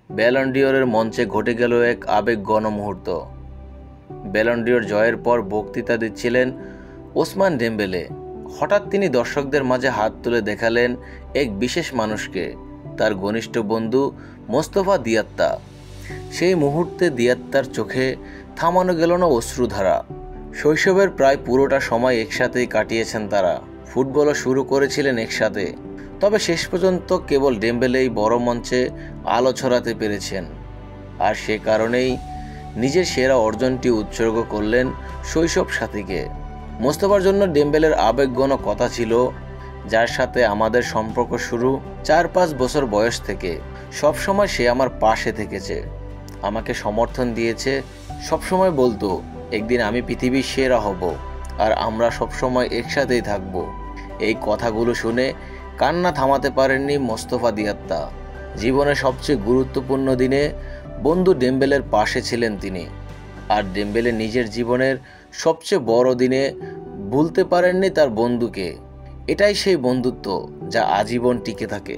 Ballon ডিওরের মঞ্চে ঘটে গেল এক আবেগঘন মুহূর্ত। ব্যালন ডিওর জয়ের পর বক্তৃতা দিচ্ছিলেন ওসমান ডেম্বেলে। হঠাৎ তিনি দর্শকদের মাঝে হাত তুলে দেখালেন এক বিশেষ মানুষকে, তার ঘনিষ্ঠ বন্ধু মোস্তফা দিয়াত্তা। সেই মুহূর্তে দিয়াত্তার চোখে থামানো গেল না অশ্রুধারা। শৈশবের প্রায় পুরোটা সময় একসাথেই কাটিয়েছেন তারা, ফুটবলও শুরু করেছিলেন একসাথে। তবে শেষ পর্যন্ত কেবল ডেম্বেলেই বড় মঞ্চে আলো ছড়াতে পেরেছেন। আর সে কারণেই নিজের সেরা অর্জনটি উৎসর্গ করলেন শৈশব সাথীকে। মোস্তফার জন্য ডেম্বেলের আবেগঘন কথা ছিল, যার সাথে আমাদের সম্পর্ক শুরু 4-5 বছর বয়স থেকে। সবসময় সে আমার পাশে থেকেছে, আমাকে সমর্থন দিয়েছে, সবসময় বলতো একদিন আমি পৃথিবীর সেরা হব আর আমরা সবসময় একসাথেই থাকব। এই কথাগুলো শুনে কান্না থামাতে পারেননি মোস্তফা দিয়াত্তা। জীবনের সবচেয়ে গুরুত্বপূর্ণ দিনে বন্ধু ডেম্বেলের পাশে ছিলেন তিনি। আর ডেম্বেলে নিজের জীবনের সবচেয়ে বড় দিনে ভুলতে পারেননি তার বন্ধুকে। এটাই সেই বন্ধুত্ব যা আজীবন টিকে থাকে।